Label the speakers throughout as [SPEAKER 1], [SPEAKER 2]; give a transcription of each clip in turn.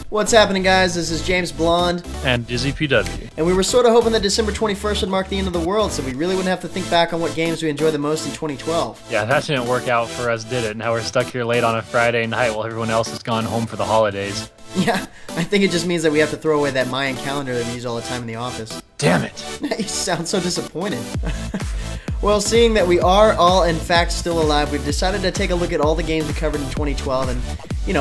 [SPEAKER 1] What's happening, guys? This is James Blonde
[SPEAKER 2] and Dizzy PW.
[SPEAKER 1] And we were sort of hoping that December 21st would mark the end of the world, so we really wouldn't have to think back on what games we enjoyed the most in 2012.
[SPEAKER 2] Yeah, that didn't work out for us, did it? Now we're stuck here late on a Friday night while everyone else has gone home for the holidays.
[SPEAKER 1] Yeah, I think it just means that we have to throw away that Mayan calendar that we use all the time in the office.
[SPEAKER 2] Damn it!
[SPEAKER 1] You sound so disappointed. Well, seeing that we are all, in fact, still alive, we've decided to take a look at all the games we covered in 2012 and,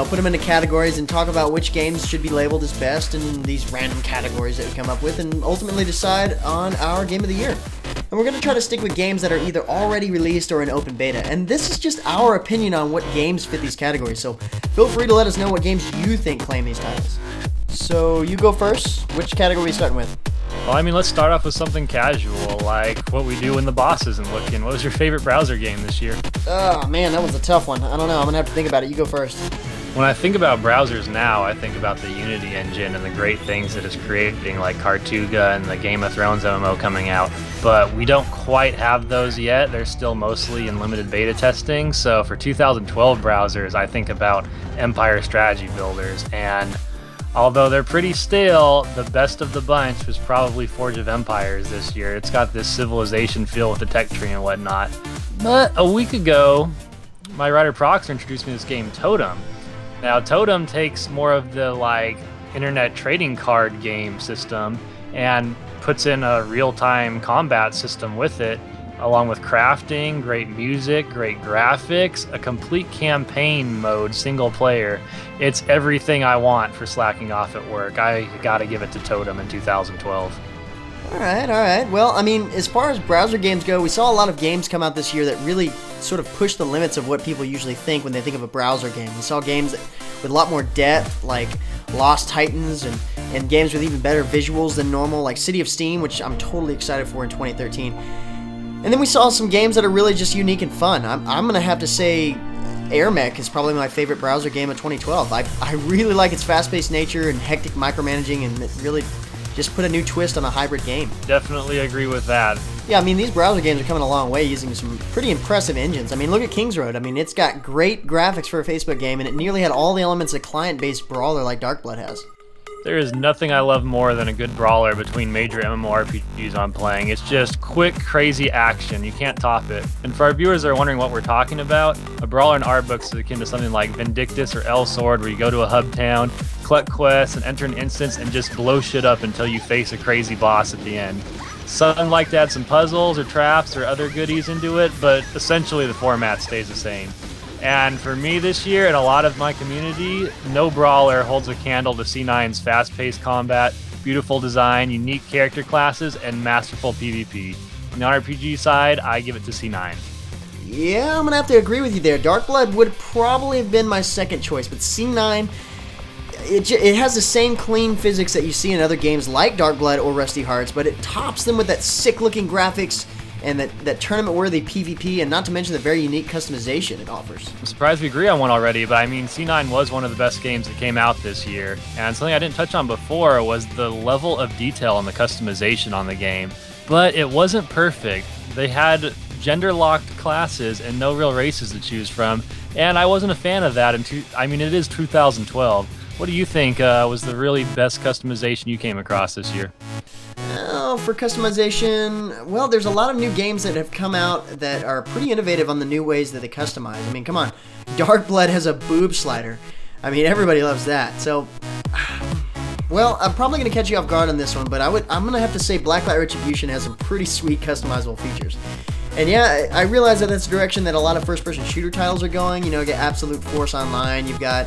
[SPEAKER 1] put them into categories and talk about which games should be labeled as best in these random categories that we come up with and ultimately decide on our Game of the Year. And we're going to try to stick with games that are either already released or in open beta. And this is just our opinion on what games fit these categories, so feel free to let us know what games you think claim these titles. So, you go first. Which category are we starting with?
[SPEAKER 2] Well, let's start off with something casual, like what we do when the boss isn't looking. What was your favorite browser game this year?
[SPEAKER 1] Oh, man, that was a tough one. I don't know. I'm going to have to think about it. You go first.
[SPEAKER 2] When I think about browsers now, I think about the Unity engine and the great things that it's creating, like Cartuga and the Game of Thrones MMO coming out. But we don't quite have those yet. They're still mostly in limited beta testing. So for 2012 browsers, I think about Empire Strategy Builders. And although they're pretty stale, the best of the bunch was probably Forge of Empires this year. It's got this civilization feel with the tech tree and whatnot. But a week ago, my writer Proxer introduced me to this game, Totem. Now, Totem takes more of the, internet trading card game system and puts in a real-time combat system with it, along with crafting, great music, great graphics, a complete campaign mode, single player. It's everything I want for slacking off at work. I gotta give it to Totem in 2012.
[SPEAKER 1] Alright. Well, as far as browser games go, we saw a lot of games come out this year that really sort of push the limits of what people usually think when they think of a browser game. We saw games with a lot more depth, like Lost Titans, and games with even better visuals than normal, like City of Steam, which I'm totally excited for in 2013. And then we saw some games that are really just unique and fun. I'm going to have to say Air Mech is probably my favorite browser game of 2012. I really like its fast-paced nature and hectic micromanaging, and it really just put a new twist on a hybrid game.
[SPEAKER 2] Definitely agree with that.
[SPEAKER 1] Yeah, these browser games are coming a long way using some pretty impressive engines. Look at King's Road. It's got great graphics for a Facebook game, and it nearly had all the elements of client-based brawler like Darkblood has.
[SPEAKER 2] There is nothing I love more than a good brawler between major MMORPGs I'm playing. It's just quick, crazy action. You can't top it. And for our viewers that are wondering what we're talking about, a brawler in our books is akin to something like Vindictus or El Sword, where you go to a hub town, collect quests, and enter an instance and just blow shit up until you face a crazy boss at the end. Some like to add some puzzles or traps or other goodies into it, but essentially the format stays the same. And for me this year and a lot of my community, no brawler holds a candle to C9's fast-paced combat, beautiful design, unique character classes, and masterful PvP. On the RPG side, I give it to C9.
[SPEAKER 1] Yeah, I'm going to have to agree with you there. Darkblood would probably have been my second choice, but C9, it has the same clean physics that you see in other games like Darkblood or Rusty Hearts, but it tops them with that sick-looking graphics and that tournament-worthy PvP, and not to mention the very unique customization it offers.
[SPEAKER 2] I'm surprised we agree on one already, but C9 was one of the best games that came out this year, and something I didn't touch on before was the level of detail and the customization on the game. But it wasn't perfect. They had gender-locked classes and no real races to choose from, and I wasn't a fan of that. It is 2012. What do you think was the really best customization you came across this year?
[SPEAKER 1] For customization, well, there's a lot of new games that have come out that are pretty innovative on the new ways that they customize. Come on. Darkblood has a boob slider. Everybody loves that. So, well, I'm probably going to catch you off guard on this one, but I'm going to have to say Blacklight Retribution has some pretty sweet customizable features. And yeah, I realize that that's the direction that a lot of first-person shooter titles are going. You get Absolute Force Online, you've got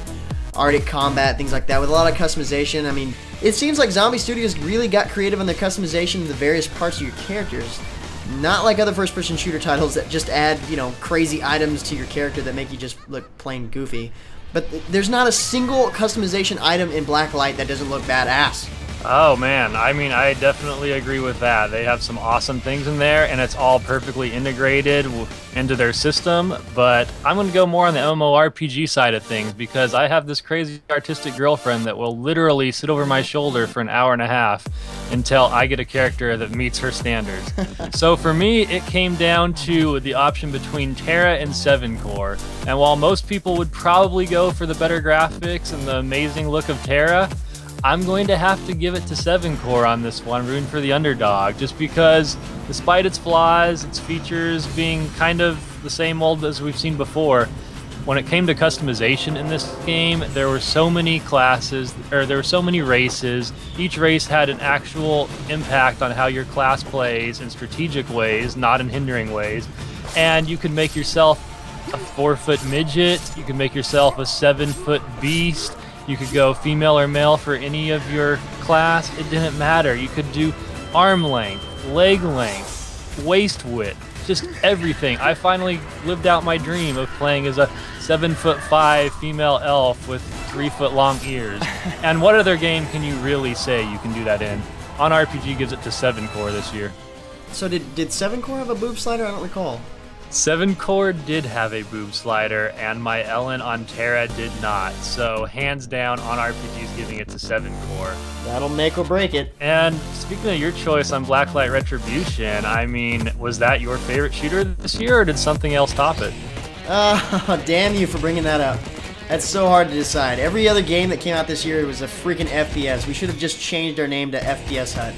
[SPEAKER 1] Arctic Combat, things like that, with a lot of customization. It seems like Zombie Studios really got creative on their customization of the various parts of your characters. Not like other first-person shooter titles that just add, crazy items to your character that make you just look plain goofy. But there's not a single customization item in Blacklight that doesn't look badass.
[SPEAKER 2] Oh man, I mean, I definitely agree with that. They have some awesome things in there, and it's all perfectly integrated into their system. But I'm going to go more on the MMORPG side of things because I have this crazy artistic girlfriend that will literally sit over my shoulder for an hour and a half until I get a character that meets her standards. So for me, it came down to the option between Terra and 7 Core. And while most people would probably go for the better graphics and the amazing look of Terra, I'm going to have to give it to 7 Core on this one, rooting for the underdog, just because despite its flaws, its features being kind of the same old as we've seen before, when it came to customization in this game, there were so many classes, or there were so many races. Each race had an actual impact on how your class plays in strategic ways, not in hindering ways. And you could make yourself a 4-foot midget, you could make yourself a 7-foot beast, you could go female or male for any of your class. It didn't matter. You could do arm length, leg length, waist width, just everything. I finally lived out my dream of playing as a 7'5" female elf with 3-foot long ears. And what other game can you really say you can do that in? OnRPG gives it to 7 Core this year.
[SPEAKER 1] So did 7 Core have a boob slider? I don't recall.
[SPEAKER 2] 7 Core did have a boob slider, and my Ellen on Terra did not. So hands down, OnRPG is giving it to 7 Core.
[SPEAKER 1] That'll make or break it.
[SPEAKER 2] And speaking of your choice on Blacklight Retribution, I mean, was that your favorite shooter this year, or did something else top it?
[SPEAKER 1] Damn you for bringing that up. That's so hard to decide. Every other game that came out this year was a freaking FPS. We should have just changed our name to MMOHut.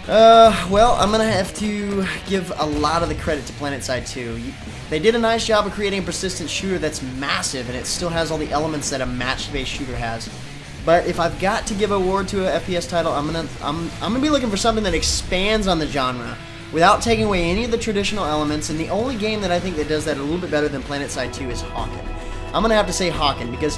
[SPEAKER 1] Well, I'm gonna have to give a lot of the credit to PlanetSide 2. They did a nice job of creating a persistent shooter that's massive, and it still has all the elements that a match-based shooter has. But if I've got to give an award to an FPS title, I'm gonna be looking for something that expands on the genre without taking away any of the traditional elements. And the only game that I think that does that a little bit better than PlanetSide 2 is Hawken. I'm gonna have to say Hawken because,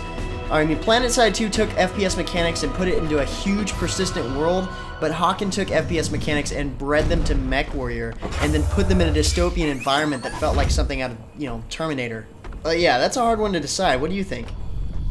[SPEAKER 1] I mean, PlanetSide 2 took FPS mechanics and put it into a huge persistent world, but Hawken took FPS mechanics and bred them to Mech Warrior, and then put them in a dystopian environment that felt like something out of, you know, Terminator. Yeah, that's a hard one to decide. What do you think?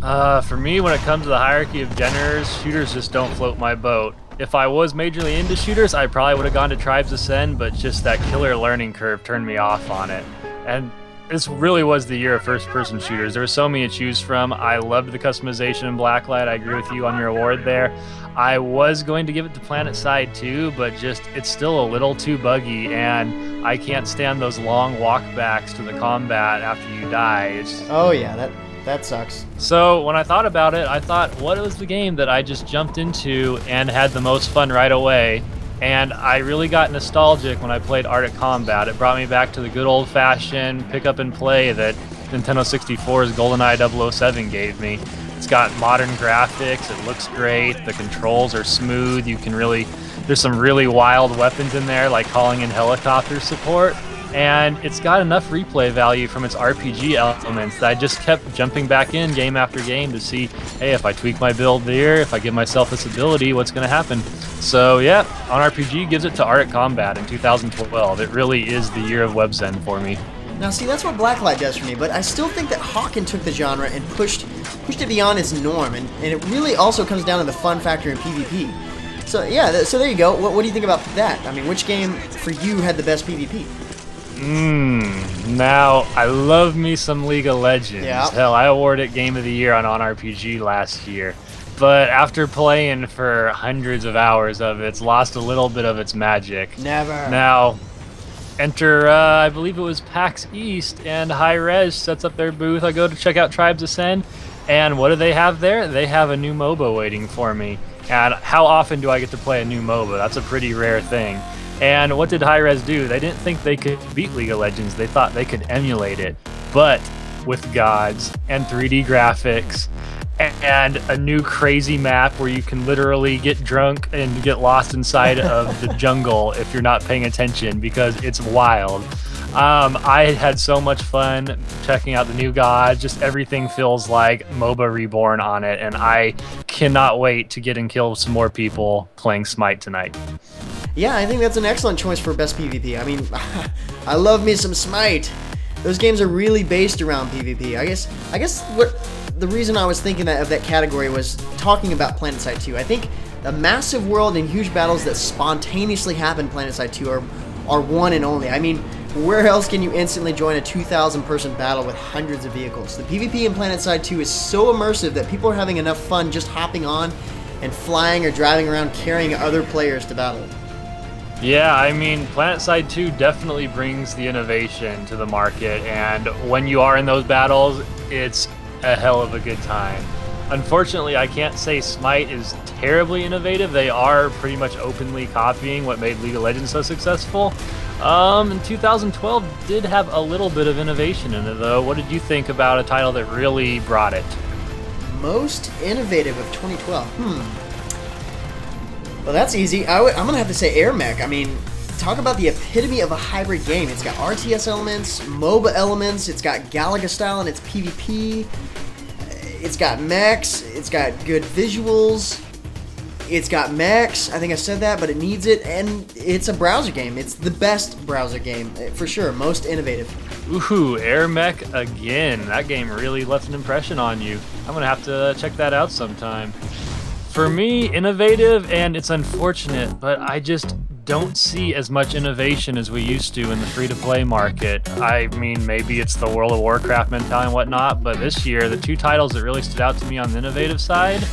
[SPEAKER 2] For me, when it comes to the hierarchy of genres, shooters just don't float my boat. If I was majorly into shooters, I probably would have gone to Tribes Ascend, but just that killer learning curve turned me off on it. And this really was the year of first-person shooters. There were so many to choose from. I loved the customization in Blacklight. I agree with you on your award there. I was going to give it to PlanetSide 2, but just it's still a little too buggy, and I can't stand those long walkbacks to the combat after you die.
[SPEAKER 1] Oh yeah, that sucks.
[SPEAKER 2] So when I thought about it, I thought, what was the game that I just jumped into and had the most fun right away? And I really got nostalgic when I played Arctic Combat. It brought me back to the good old-fashioned pick-up-and-play that Nintendo 64's GoldenEye 007 gave me. It's got modern graphics, it looks great, the controls are smooth, you can really... There's some really wild weapons in there, like calling in helicopter support. And it's got enough replay value from its RPG elements that I just kept jumping back in game after game to see, hey, if I tweak my build there, if I give myself this ability, what's going to happen? So yeah, OnRPG gives it to Arctic Combat in 2012. It really is the year of WebZen for me.
[SPEAKER 1] Now see, that's what Blacklight does for me, but I still think that Hawken took the genre and pushed it beyond its norm, and it really also comes down to the fun factor in PvP. So yeah, so there you go. What do you think about that? I mean, which game for you had the best PvP?
[SPEAKER 2] Now, I love me some League of Legends.
[SPEAKER 1] Yeah.
[SPEAKER 2] Hell, I awarded Game of the Year on OnRPG last year. But after playing for hundreds of hours of it, it's lost a little bit of its magic.
[SPEAKER 1] Never.
[SPEAKER 2] Now, enter, I believe it was PAX East, and Hi-Rez sets up their booth. I go to check out Tribes Ascend, and what do they have there? They have a new MOBA waiting for me. And how often do I get to play a new MOBA? That's a pretty rare thing. And what did Hi-Rez do? They didn't think they could beat League of Legends. They thought they could emulate it. But with gods and 3D graphics and a new crazy map where you can literally get drunk and get lost inside of the jungle if you're not paying attention because it's wild. I had so much fun checking out the new gods. Just everything feels like MOBA Reborn on it, and I cannot wait to get and kill some more people playing Smite tonight.
[SPEAKER 1] Yeah, I think that's an excellent choice for best PvP. I mean, I love me some Smite. Those games are really based around PvP. I guess what the reason I was thinking of that category was talking about PlanetSide 2. I think The massive world and huge battles that spontaneously happen in PlanetSide 2 are one and only. I mean, where else can you instantly join a 2,000 person battle with hundreds of vehicles? The PvP in PlanetSide 2 is so immersive that people are having enough fun just hopping on and flying or driving around carrying other players to battle.
[SPEAKER 2] Yeah, I mean, PlanetSide 2 definitely brings the innovation to the market, and when you are in those battles, it's a hell of a good time. Unfortunately, I can't say Smite is terribly innovative. They are pretty much openly copying what made League of Legends so successful. And 2012 did have a little bit of innovation in it, though. What did you think about a title that really brought it?
[SPEAKER 1] Most innovative of 2012? Well, that's easy. I'm going to have to say Air Mech. I mean, talk about the epitome of a hybrid game. It's got RTS elements, MOBA elements, it's got Galaga style in its PvP, it's got mechs, it's got good visuals, it's got mechs. I think I said that, but it needs it, and it's a browser game. It's the best browser game, for sure. Most innovative.
[SPEAKER 2] Ooh, Air Mech again. That game really left an impression on you. I'm going to have to check that out sometime. For me, innovative, and it's unfortunate, but I just don't see as much innovation as we used to in the free-to-play market. I mean, maybe it's the World of Warcraft mentality and whatnot, but this year, the two titles that really stood out to me on the innovative side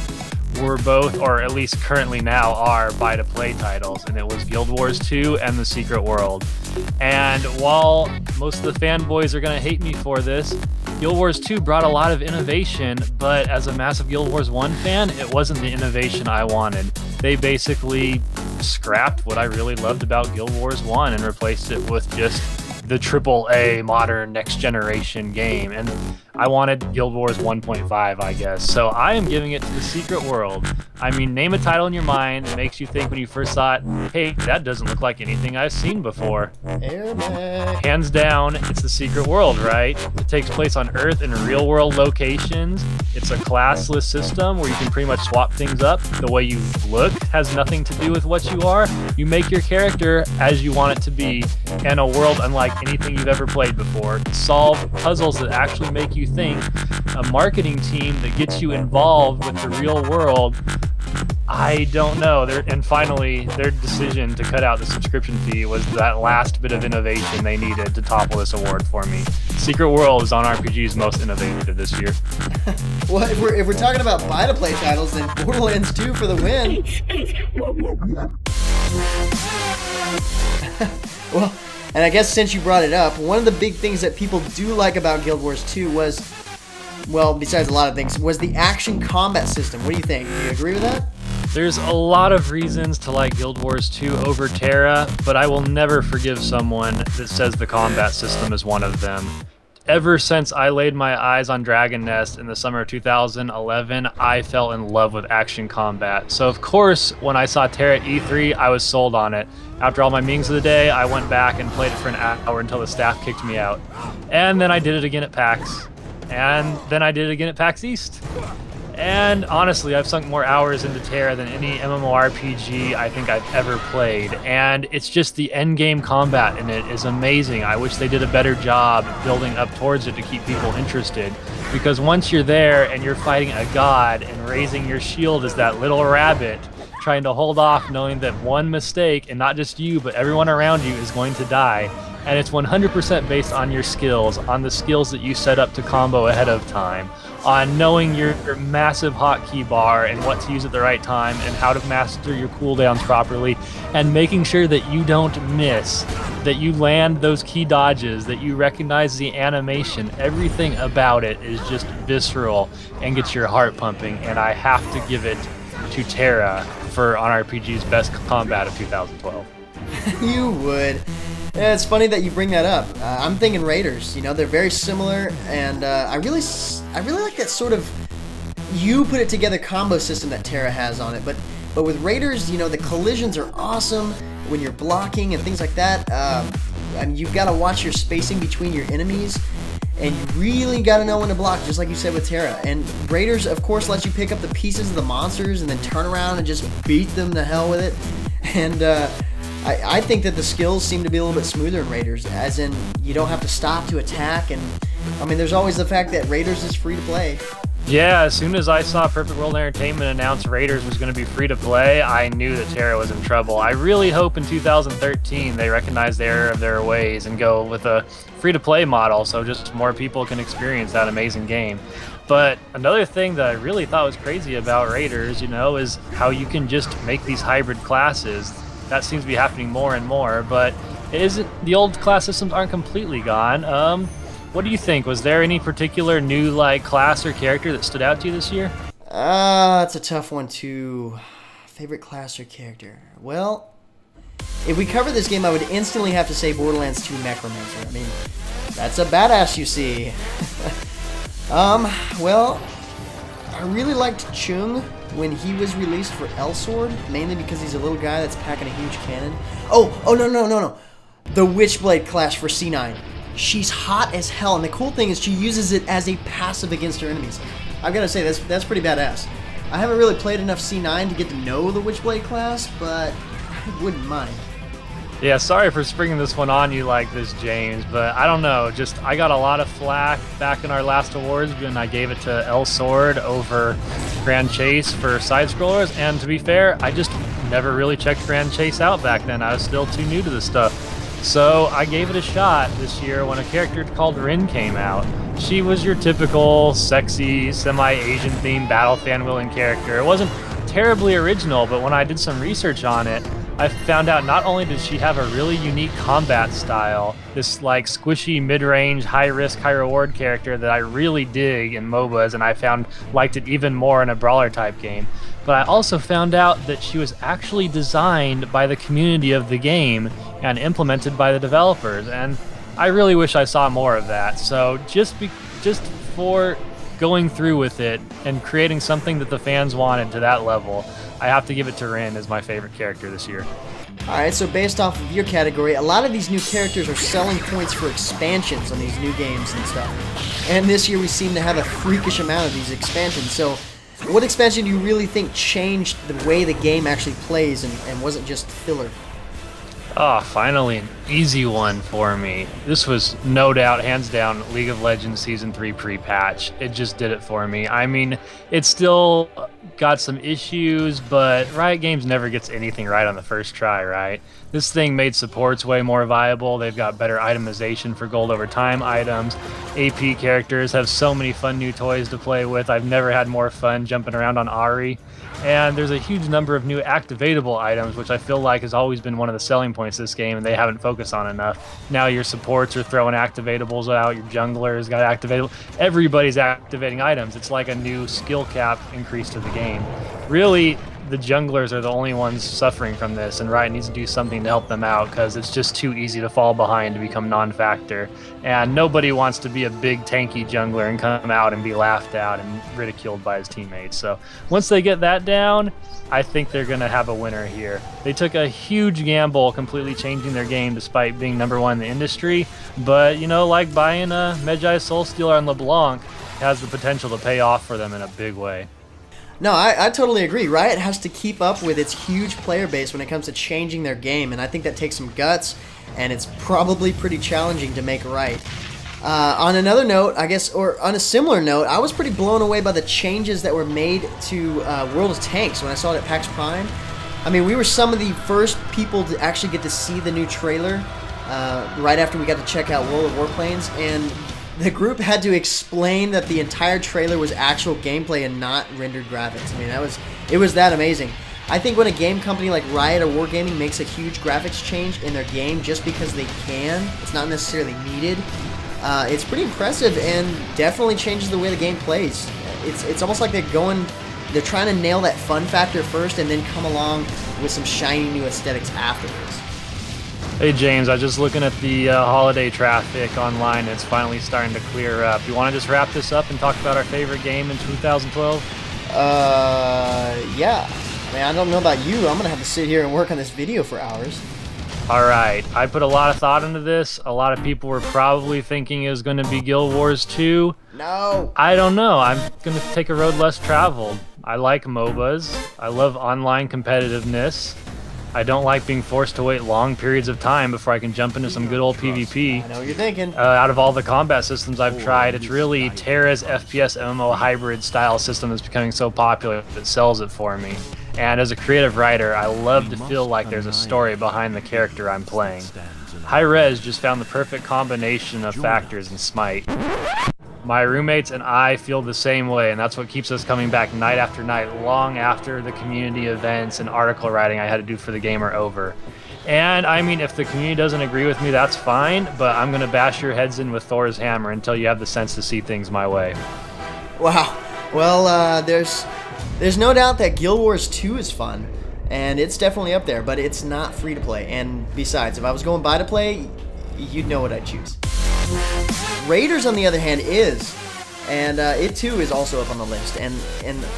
[SPEAKER 2] were both, or at least currently now are, buy-to-play titles, and it was Guild Wars 2 and The Secret World. And while most of the fanboys are going to hate me for this, Guild Wars 2 brought a lot of innovation, but as a massive Guild Wars 1 fan, it wasn't the innovation I wanted. They basically scrapped what I really loved about Guild Wars 1 and replaced it with just the AAA modern next generation game, and I wanted Guild Wars 1.5, I guess. So I am giving it to The Secret World. I mean, name a title in your mind that makes you think when you first saw it, hey, that doesn't look like anything I've seen before.
[SPEAKER 1] Air Mech.
[SPEAKER 2] Hands down, it's The Secret World, right? It takes place on Earth in real world locations. It's a classless system where you can pretty much swap things up. The way you look has nothing to do with what you are. You make your character as you want it to be, in a world unlike anything you've ever played before. Solve puzzles that actually make you think. A marketing team that gets you involved with the real world. I don't know. And finally, their decision to cut out the subscription fee was that last bit of innovation they needed to topple this award for me. Secret World is OnRPG's most innovative this year.
[SPEAKER 1] Well, if we're talking about buy-to-play titles, then Borderlands 2 for the win. Well, and I guess since you brought it up, one of the big things that people do like about Guild Wars 2 was, well, besides a lot of things, was the action combat system. What do you think? Do you agree with that?
[SPEAKER 2] There's a lot of reasons to like Guild Wars 2 over Terra, but I will never forgive someone that says the combat system is one of them. Ever since I laid my eyes on Dragon Nest in the summer of 2011, I fell in love with action combat. So of course, when I saw Terra at E3, I was sold on it. After all my meetings of the day, I went back and played it for an hour until the staff kicked me out. And then I did it again at PAX. And then I did it again at PAX East. And honestly, I've sunk more hours into Terra than any MMORPG I think I've ever played. And it's just the endgame combat in it is amazing. I wish they did a better job building up towards it to keep people interested. Because once you're there and you're fighting a god and raising your shield as that little rabbit, trying to hold off knowing that one mistake, and not just you, but everyone around you is going to die. And it's 100% based on your skills, on the skills that you set up to combo ahead of time, on knowing your massive hotkey bar and what to use at the right time and how to master your cooldowns properly, and making sure that you don't miss, that you land those key dodges, that you recognize the animation. Everything about it is just visceral and gets your heart pumping, and I have to give it to Terra for OnRPG's best combat of 2012.
[SPEAKER 1] You would. Yeah, it's funny that you bring that up. I'm thinking Raiders. You know, they're very similar, and I really like that sort of you put it together combo system that Terra has on it. But with Raiders, you know, the collisions are awesome when you're blocking and things like that. And you've got to watch your spacing between your enemies, and you really got to know when to block, just like you said with Terra. And Raiders, of course, lets you pick up the pieces of the monsters and then turn around and just beat them to hell with it. And I think that the skills seem to be a little bit smoother in Raiders, as in you don't have to stop to attack. And I mean, there's always the fact that Raiders is free to play.
[SPEAKER 2] Yeah, as soon as I saw Perfect World Entertainment announce Raiders was going to be free to play, I knew that Terra was in trouble. I really hope in 2013 they recognize the error of their ways and go with a free to play model so just more people can experience that amazing game. But another thing that I really thought was crazy about Raiders, is how you can just make these hybrid classes. That seems to be happening more and more, but the old class systems aren't completely gone. What do you think? Was there any particular new class or character that stood out to you this year?
[SPEAKER 1] That's a tough one too. Favorite class or character? Well, if we cover this game, I would instantly have to say Borderlands 2 Necromancer. I mean, that's a badass, you see. Well, I really liked Chung when he was released for Elsword, mainly because he's a little guy that's packing a huge cannon. Oh, no. The Witchblade class for C9. She's hot as hell, and the cool thing is she uses it as a passive against her enemies. I've got to say, that's pretty badass. I haven't really played enough C9 to get to know the Witchblade class, but I wouldn't mind.
[SPEAKER 2] Yeah, sorry for springing this one on you like this, James, but I don't know. I got a lot of flack back in our last awards when I gave it to Elsword over Grand Chase for side-scrollers, and to be fair, I just never really checked Grand Chase out back then. I was still too new to this stuff. So I gave it a shot this year when a character called Rin came out. She was your typical sexy, semi-Asian themed battle fan willing character. It wasn't terribly original, but when I did some research on it, I found out not only did she have a really unique combat style, this squishy mid-range, high-risk, high-reward character that I really dig in MOBAs, and I liked it even more in a Brawler type game. But I also found out that she was actually designed by the community of the game and implemented by the developers, and I really wish I saw more of that. So just for going through with it and creating something that the fans wanted to that level, I have to give it to Rin as my favorite character this year.
[SPEAKER 1] Alright, so based off of your category, a lot of these new characters are selling points for expansions on these new games and stuff. And this year we seem to have a freakish amount of these expansions. So what expansion do you really think changed the way the game actually plays and wasn't just filler?
[SPEAKER 2] Oh, finally an easy one for me. This was no doubt, hands down, League of Legends Season 3 pre-patch. It just did it for me. I mean, it's still got some issues, but Riot Games never gets anything right on the first try, right? This thing made supports way more viable. They've got better itemization for gold over time items. AP characters have so many fun new toys to play with. I've never had more fun jumping around on Ahri. And there's a huge number of new activatable items, which I feel like has always been one of the selling points of this game, and they haven't focused on enough. Now your supports are throwing activatables out, your junglers got activatable. Everybody's activating items. It's like a new skill cap increase to the game. Really, the junglers are the only ones suffering from this, and Riot needs to do something to help them out because it's just too easy to fall behind to become non-factor. And nobody wants to be a big tanky jungler and come out and be laughed at and ridiculed by his teammates. So once they get that down, I think they're going to have a winner here. They took a huge gamble completely changing their game despite being #1 in the industry, but like buying a Medjai Soulstealer on LeBlanc has the potential to pay off for them in a big way.
[SPEAKER 1] No, I totally agree. Riot has to keep up with its huge player base when it comes to changing their game, and I think that takes some guts, and it's probably pretty challenging to make right. On another note, I guess, or on a similar note, I was pretty blown away by the changes that were made to World of Tanks when I saw it at PAX Prime. I mean, we were some of the first people to actually get to see the new trailer right after we got to check out World of Warplanes, and the group had to explain that the entire trailer was actual gameplay and not rendered graphics. I mean, it was that amazing. I think when a game company like Riot or Wargaming makes a huge graphics change in their game just because they can, it's not necessarily needed, it's pretty impressive and definitely changes the way the game plays. It's almost like they're trying to nail that fun factor first and then come along with some shiny new aesthetics afterwards.
[SPEAKER 2] Hey James, I was just looking at the holiday traffic online. It's finally starting to clear up. You want to just wrap this up and talk about our favorite game in 2012?
[SPEAKER 1] Yeah. I mean, I don't know about you. I'm going to have to sit here and work on this video for hours.
[SPEAKER 2] Alright, I put a lot of thought into this. A lot of people were probably thinking it was going to be Guild Wars 2.
[SPEAKER 1] No.
[SPEAKER 2] I don't know. I'm going to take a road less traveled. I like MOBAs. I love online competitiveness. I don't like being forced to wait long periods of time before I can jump into some good old PvP.
[SPEAKER 1] I know what you're thinking.
[SPEAKER 2] Out of all the combat systems I've tried, it's really Terra's FPS MMO hybrid style system that's becoming so popular that sells it for me. And as a creative writer, I love to feel like there's a story behind the character I'm playing. Hi-Rez just found the perfect combination of factors in Smite. My roommates and I feel the same way, and that's what keeps us coming back night after night, long after the community events and article writing I had to do for the game are over. And I mean, if the community doesn't agree with me, that's fine, but I'm gonna bash your heads in with Thor's hammer until you have the sense to see things my way.
[SPEAKER 1] Wow. Well, there's no doubt that Guild Wars 2 is fun, and it's definitely up there, but it's not free to play. And besides, if I was going buy to play, you'd know what I'd choose. Raiders, on the other hand, is, and it too is also up on the list. And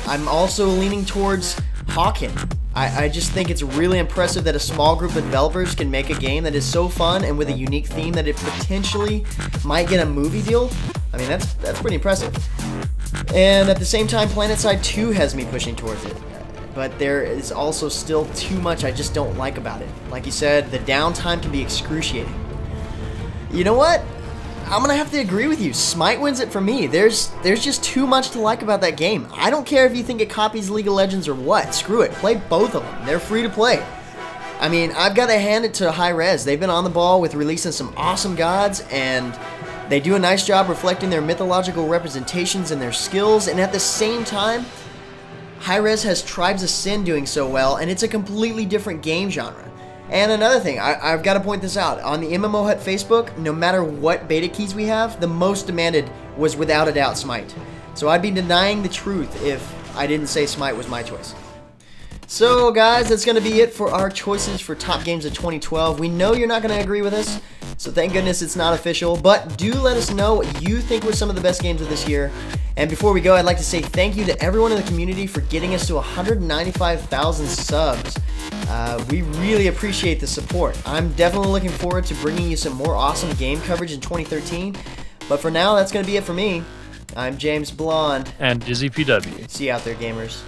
[SPEAKER 1] I'm also leaning towards Hawken. I just think it's really impressive that a small group of developers can make a game that is so fun and with a unique theme that it potentially might get a movie deal. I mean, that's pretty impressive. And at the same time, PlanetSide 2 has me pushing towards it. But there is also still too much I just don't like about it. Like you said, the downtime can be excruciating. You know what? I'm gonna have to agree with you. Smite wins it for me. There's just too much to like about that game. I don't care if you think it copies League of Legends or what. Screw it. Play both of them. They're free to play. I mean, I've got to hand it to Hi-Rez. They've been on the ball with releasing some awesome gods, and they do a nice job reflecting their mythological representations and their skills, and at the same time, Hi-Rez has Tribes of Sin doing so well, and it's a completely different game genre. And another thing, I've got to point this out. On the MMOHut Facebook, no matter what beta keys we have, the most demanded was without a doubt Smite. So I'd be denying the truth if I didn't say Smite was my choice. So guys, that's going to be it for our choices for top games of 2012. We know you're not going to agree with us, so thank goodness it's not official. But do let us know what you think were some of the best games of this year. And before we go, I'd like to say thank you to everyone in the community for getting us to 195,000 subs. We really appreciate the support. I'm definitely looking forward to bringing you some more awesome game coverage in 2013. But for now, that's going to be it for me. I'm James Blonde.
[SPEAKER 2] And Dizzy PW.
[SPEAKER 1] See you out there, gamers.